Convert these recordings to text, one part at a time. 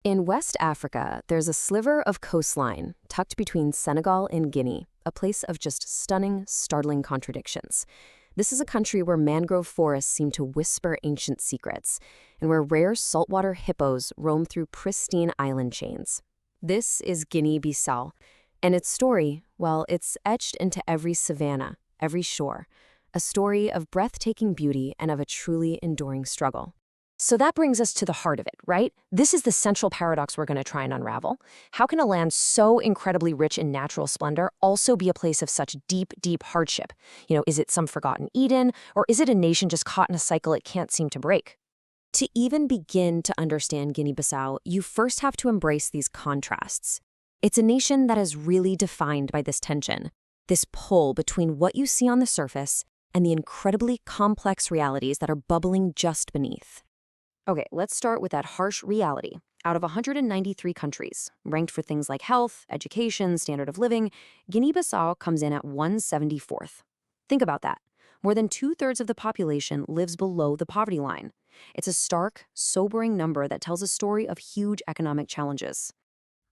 In West Africa, there's a sliver of coastline tucked between Senegal and Guinea, a place of just stunning, startling contradictions. This is a country where mangrove forests seem to whisper ancient secrets, and where rare saltwater hippos roam through pristine island chains. This is Guinea-Bissau, and its story, well, it's etched into every savanna, every shore, a story of breathtaking beauty and of a truly enduring struggle. So that brings us to the heart of it, right? This is the central paradox we're going to try and unravel. How can a land so incredibly rich in natural splendor also be a place of such deep, deep hardship? Is it some forgotten Eden, or is it a nation just caught in a cycle it can't seem to break? To even begin to understand Guinea-Bissau, you first have to embrace these contrasts. It's a nation that is really defined by this tension, this pull between what you see on the surface and the incredibly complex realities that are bubbling just beneath. Okay, let's start with that harsh reality. Out of 193 countries, ranked for things like health, education, standard of living, Guinea-Bissau comes in at 174th. Think about that. More than 2/3 of the population lives below the poverty line. It's a stark, sobering number that tells a story of huge economic challenges.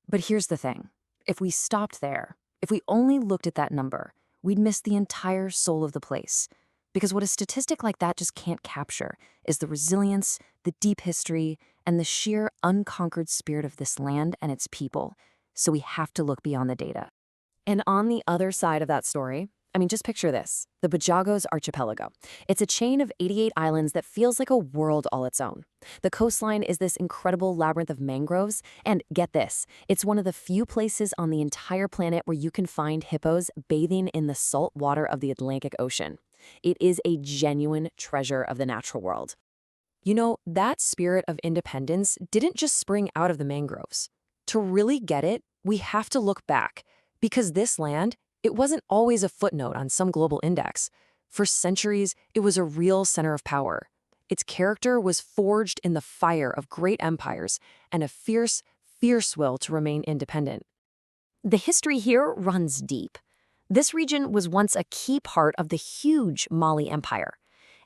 But here's the thing. If we stopped there, if we only looked at that number, we'd miss the entire soul of the place. Because what a statistic like that just can't capture is the resilience, the deep history, and the sheer unconquered spirit of this land and its people. So we have to look beyond the data. And on the other side of that story, just picture this, the Bajagos Archipelago. It's a chain of 88 islands that feels like a world all its own. The coastline is this incredible labyrinth of mangroves, and get this, it's one of the few places on the entire planet where you can find hippos bathing in the salt water of the Atlantic Ocean. It is a genuine treasure of the natural world. That spirit of independence didn't just spring out of the mangroves. To really get it, we have to look back, because this land, it wasn't always a footnote on some global index. For centuries, it was a real center of power. Its character was forged in the fire of great empires and a fierce, fierce will to remain independent. The history here runs deep. This region was once a key part of the huge Mali Empire.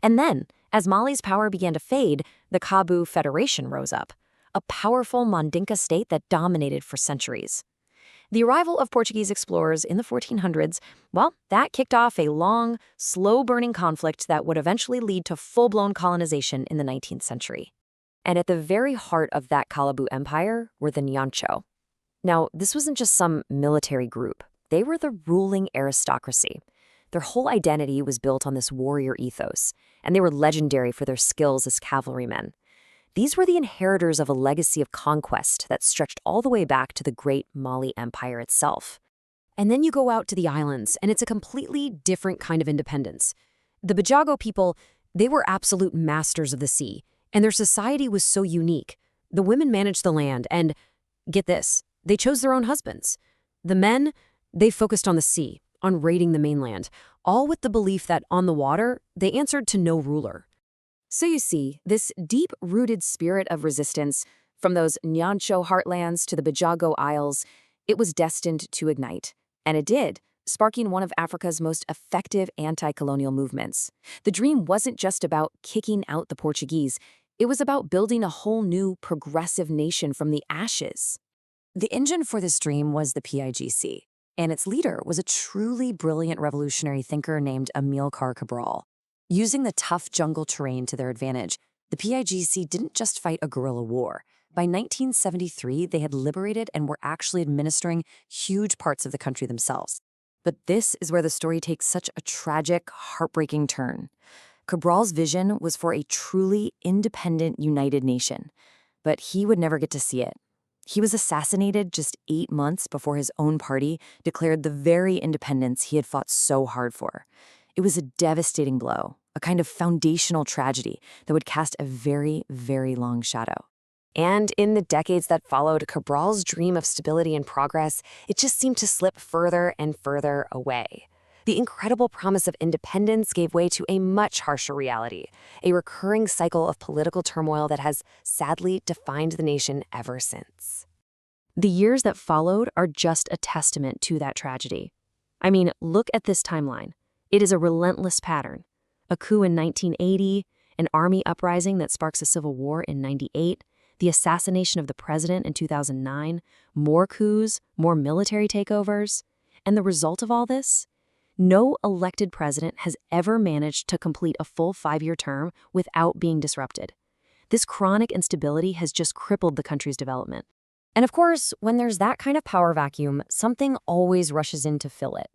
And then, as Mali's power began to fade, the Kabu Federation rose up, a powerful Mandinka state that dominated for centuries. The arrival of Portuguese explorers in the 1400s, well, that kicked off a long, slow-burning conflict that would eventually lead to full-blown colonization in the 19th century. And at the very heart of that Kabu Empire were the Nyancho. Now, this wasn't just some military group. They were the ruling aristocracy. Their whole identity was built on this warrior ethos, and they were legendary for their skills as cavalrymen. These were the inheritors of a legacy of conquest that stretched all the way back to the great Mali Empire itself. And then you go out to the islands, and it's a completely different kind of independence. The Bajago people, they were absolute masters of the sea, and their society was so unique. The women managed the land, and, get this, they chose their own husbands. The men, they focused on the sea, on raiding the mainland, all with the belief that on the water, they answered to no ruler. So you see, this deep-rooted spirit of resistance, from those Nyancho heartlands to the Bajago Isles, it was destined to ignite. And it did, sparking one of Africa's most effective anti-colonial movements. The dream wasn't just about kicking out the Portuguese, it was about building a whole new, progressive nation from the ashes. The engine for this dream was the PIGC, and its leader was a truly brilliant revolutionary thinker named Amilcar Cabral. Using the tough jungle terrain to their advantage, the PIGC didn't just fight a guerrilla war. By 1973, they had liberated and were actually administering huge parts of the country themselves. But this is where the story takes such a tragic, heartbreaking turn. Cabral's vision was for a truly independent, united nation, but he would never get to see it. He was assassinated just 8 months before his own party declared the very independence he had fought so hard for. It was a devastating blow, a kind of foundational tragedy that would cast a very, very long shadow. And in the decades that followed, Cabral's dream of stability and progress, it just seemed to slip further and further away. The incredible promise of independence gave way to a much harsher reality, a recurring cycle of political turmoil that has sadly defined the nation ever since. The years that followed are just a testament to that tragedy. Look at this timeline. It is a relentless pattern. A coup in 1980, an army uprising that sparks a civil war in 98, the assassination of the president in 2009, more coups, more military takeovers. And the result of all this? No elected president has ever managed to complete a full 5-year term without being disrupted. This chronic instability has just crippled the country's development. And of course, when there's that kind of power vacuum, something always rushes in to fill it.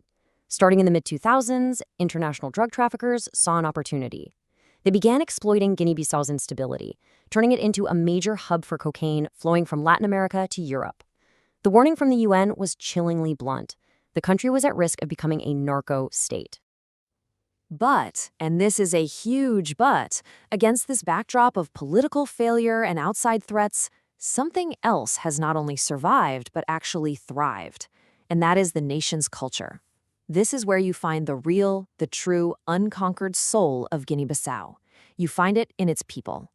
Starting in the mid-2000s, international drug traffickers saw an opportunity. They began exploiting Guinea-Bissau's instability, turning it into a major hub for cocaine flowing from Latin America to Europe. The warning from the UN was chillingly blunt. The country was at risk of becoming a narco state. But, and this is a huge but, against this backdrop of political failure and outside threats, something else has not only survived but actually thrived, and that is the nation's culture. This is where you find the real, the true, unconquered soul of Guinea-Bissau. You find it in its people.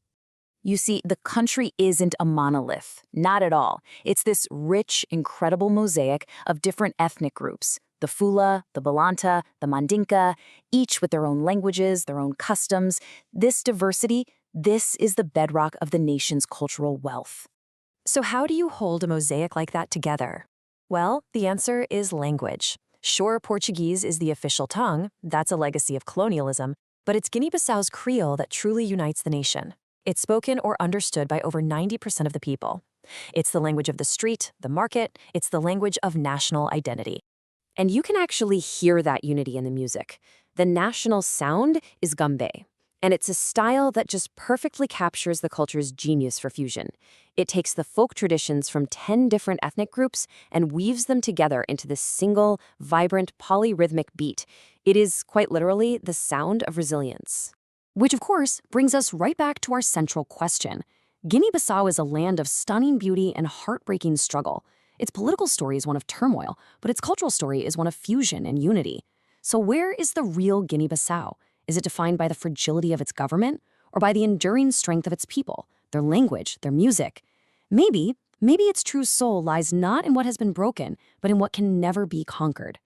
You see, the country isn't a monolith, not at all. It's this rich, incredible mosaic of different ethnic groups. The Fula, the Balanta, the Mandinka, each with their own languages, their own customs. This diversity, this is the bedrock of the nation's cultural wealth. So how do you hold a mosaic like that together? Well, the answer is language. Sure, Portuguese is the official tongue, that's a legacy of colonialism, but it's Guinea-Bissau's Creole that truly unites the nation. It's spoken or understood by over 90% of the people. It's the language of the street, the market, it's the language of national identity. And you can actually hear that unity in the music. The national sound is gambé, and it's a style that just perfectly captures the culture's genius for fusion. It takes the folk traditions from 10 different ethnic groups and weaves them together into this single, vibrant, polyrhythmic beat. It is, quite literally, the sound of resilience. Which, of course, brings us right back to our central question. Guinea-Bissau is a land of stunning beauty and heartbreaking struggle. Its political story is one of turmoil, but its cultural story is one of fusion and unity. So where is the real Guinea-Bissau? Is it defined by the fragility of its government, or by the enduring strength of its people, their language, their music? Maybe its true soul lies not in what has been broken, but in what can never be conquered.